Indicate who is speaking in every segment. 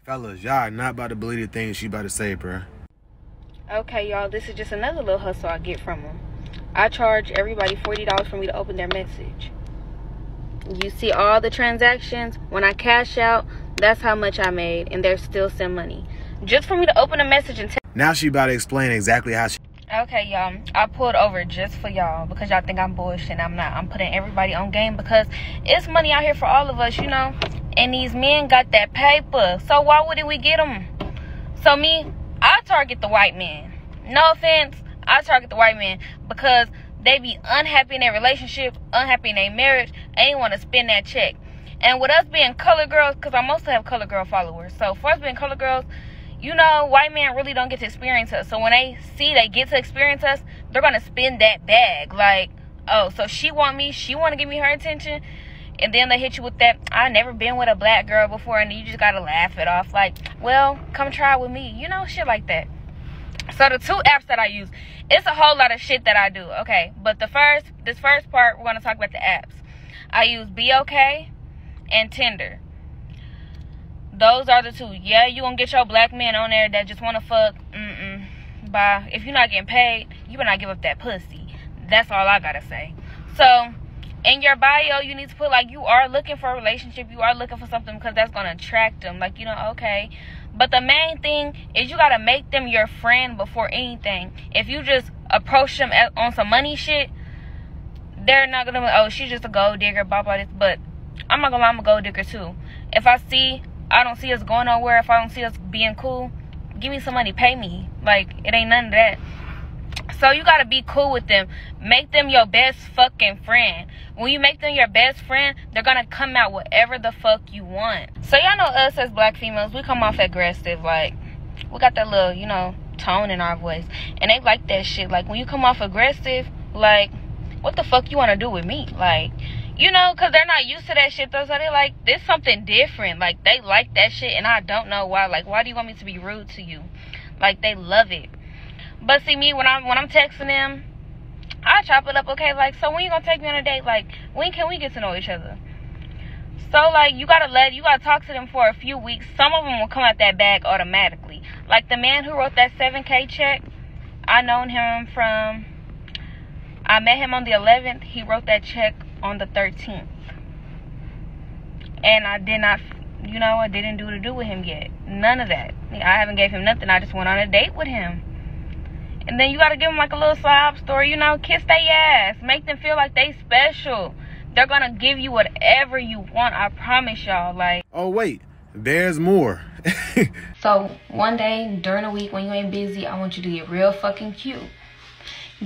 Speaker 1: Fellas, y'all are not about to believe the things she about to say, bruh.
Speaker 2: Okay, y'all, this is just another little hustle I get from them. I charge everybody $40 for me to open their message. You see all the transactions. When I cash out, that's how much I made, and they're still send money. Just for me to open a message and
Speaker 1: now she about to explain exactly how she...
Speaker 2: Okay, y'all, I pulled over just for y'all because y'all think I'm bullshitting. I'm not. I'm putting everybody on game because it's money out here for all of us, you know. And these men got that paper. So why wouldn't we get them? So me, I target the white men. No offense, I target the white men because they be unhappy in their relationship, unhappy in their marriage, and they want to spend that check. And with us being color girls, because I mostly have color girl followers. So for us being color girls, you know, white men really don't get to experience us. So when they see they get to experience us, they're going to spend that bag. Like, oh, so she want me, she want to give me her attention. And then they hit you with that, I never been with a black girl before, and you just got to laugh it off. Like, well, come try with me. You know, shit like that. So the two apps that I use, it's a whole lot of shit that I do. Okay, but this first part, we're going to talk about the apps. I use BOK and Tinder. Those are the two. Yeah, you gonna get your black men on there that just want to fuck. Bye. If you're not getting paid, you better not give up that pussy. That's all I gotta say. So in your bio, you need to put like you are looking for a relationship, you are looking for something, because that's gonna attract them. Like, you know, okay. But the main thing is you gotta make them your friend before anything. If you just approach them on some money shit, they're not gonna be, oh, she's just a gold digger, blah blah this. But I'm not gonna lie, I'm a gold digger too. If I don't see us going nowhere, if I don't see us being cool, give me some money, pay me. Like, it ain't none of that. So you gotta be cool with them. Make them your best fucking friend. When you make them your best friend, they're gonna come out whatever the fuck you want. So y'all know us as black females, we come off aggressive. Like, we got that little, you know, tone in our voice. And they like that shit. Like, when you come off aggressive, like, what the fuck you wanna do with me? Like, you know, because they're not used to that shit, though. So they're like, this something different. Like, they like that shit, and I don't know why. Like, why do you want me to be rude to you? Like, they love it. But see, me, when I'm texting them, I chop it up, okay? Like, so when you gonna take me on a date? Like, when can we get to know each other? So, like, you gotta talk to them for a few weeks. Some of them will come out that bag automatically. Like, the man who wrote that 7K check, I known him from... I met him on the 11th. He wrote that check on the 13th. And I did not, you know, I didn't do with him yet. None of that. I haven't gave him nothing. I just went on a date with him. And then you got to give them like a little sob story, you know, kiss their ass. Make them feel like they special. They're going to give you whatever you want. I promise y'all. Like,
Speaker 1: oh, wait, there's more.
Speaker 2: So one day during the week when you ain't busy, I want you to get real fucking cute.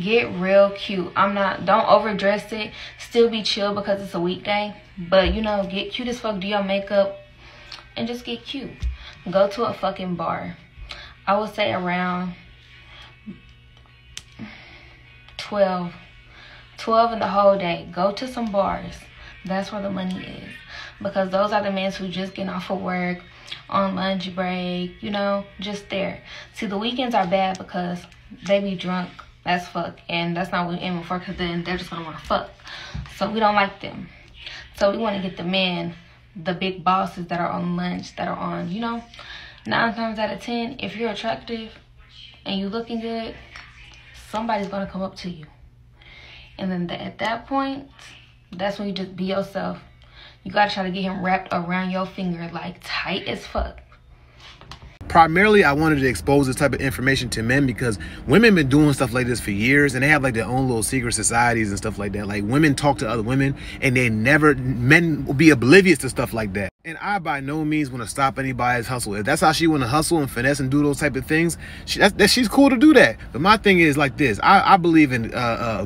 Speaker 2: Get real cute. Don't overdress it. Still be chill because it's a weekday. But, you know, get cute as fuck. Do your makeup and just get cute. Go to a fucking bar. I would say around 12 in the whole day. Go to some bars. That's where the money is. Because those are the men who just getting off of work, on lunch break, you know, just there. See, the weekends are bad because they be drunk as fuck, and that's not what we're aiming for, because then they're just gonna want to fuck. So we don't like them. So we want to get the men, the big bosses that are on lunch, that are on, you know, 9 times out of 10, if you're attractive and you looking good, somebody's gonna come up to you. And then at that point, that's when you just be yourself. You gotta try to get him wrapped around your finger, like tight as fuck.
Speaker 1: Primarily, I wanted to expose this type of information to men because women been doing stuff like this for years, and they have like their own little secret societies and stuff like that. Like, women talk to other women, and men will be oblivious to stuff like that. And I by no means want to stop anybody's hustle. If that's how she want to hustle and finesse and do those type of things, she's cool to do that. But my thing is like this. I believe in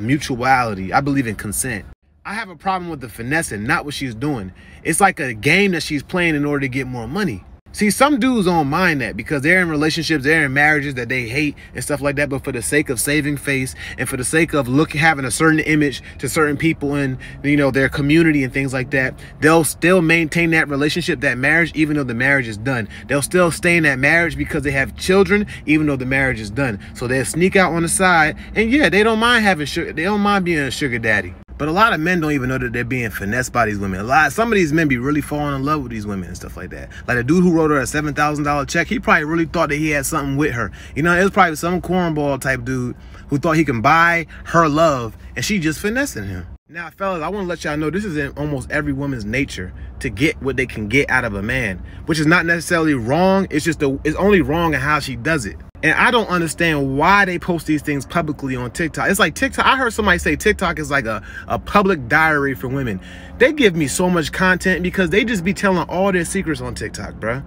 Speaker 1: mutuality. I believe in consent. I have a problem with the finesse and not what she's doing. It's like a game that she's playing in order to get more money. See, some dudes don't mind that because they're in relationships, they're in marriages that they hate and stuff like that. But for the sake of saving face and for the sake of having a certain image to certain people in, you know, their community and things like that, they'll still maintain that relationship, that marriage, even though the marriage is done. They'll still stay in that marriage because they have children, even though the marriage is done. So they'll sneak out on the side, and yeah, they don't mind having sugar. They don't mind being a sugar daddy. But a lot of men don't even know that they're being finessed by these women. Some of these men be really falling in love with these women and stuff like that. Like the dude who wrote her a $7,000 check, he probably really thought that he had something with her. You know, it was probably some cornball type dude who thought he can buy her love, and she just finessing him. Now, fellas, I want to let y'all know this is in almost every woman's nature to get what they can get out of a man, which is not necessarily wrong. It's just it's only wrong in how she does it. And I don't understand why they post these things publicly on TikTok. It's like TikTok. I heard somebody say TikTok is like a public diary for women. They give me so much content because they just be telling all their secrets on TikTok, bruh.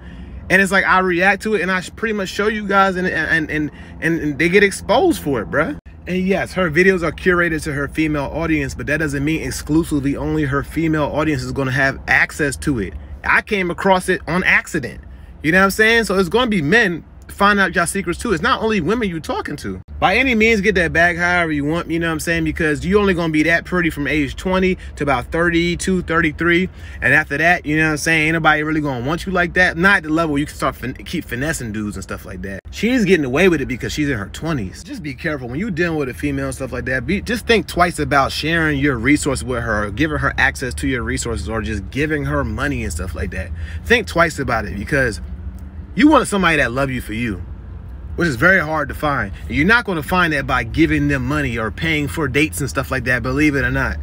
Speaker 1: And it's like I react to it and I pretty much show you guys and they get exposed for it, bruh. And yes, her videos are curated to her female audience, but that doesn't mean exclusively only her female audience is going to have access to it. I came across it on accident. You know what I'm saying? So it's going to be men find out y'all secrets too. It's not only women you talking to. By any means, get that bag however you want, you know what I'm saying? Because you only gonna be that pretty from age 20 to about 32, 33. And after that, you know what I'm saying, ain't nobody really gonna want you like that. Not at the level you can start keep finessing dudes and stuff like that. She's getting away with it because she's in her 20s. Just be careful when you dealing with a female and stuff like that. Just think twice about sharing your resources with her, or giving her access to your resources, or just giving her money and stuff like that. Think twice about it, because you want somebody that love you for you, which is very hard to find. And you're not going to find that by giving them money or paying for dates and stuff like that, believe it or not.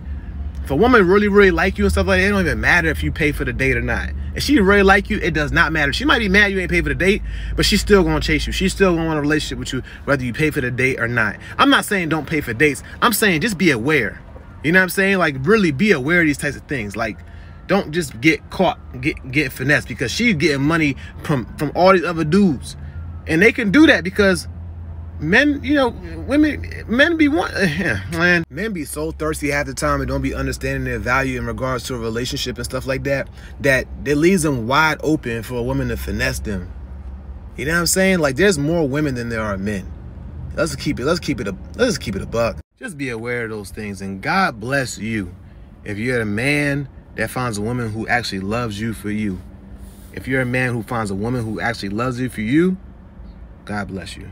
Speaker 1: If a woman really like you and stuff like that, it don't even matter if you pay for the date or not. If she really like you, it does not matter. She might be mad you ain't pay for the date, but she's still going to chase you. She's still going to want a relationship with you, whether you pay for the date or not. I'm not saying don't pay for dates. I'm saying just be aware. You know what I'm saying? Like, really be aware of these types of things. Like, don't just get caught, get finessed, because she's getting money from all these other dudes. And they can do that because men, you know, men be man, men be so thirsty half the time and don't be understanding their value in regards to a relationship and stuff like that, that it leaves them wide open for a woman to finesse them. You know what I'm saying? Like, there's more women than there are men. Let's keep it a buck. Just be aware of those things, and God bless you if you're a man that finds a woman who actually loves you for you. If you're a man who finds a woman who actually loves you for you, God bless you.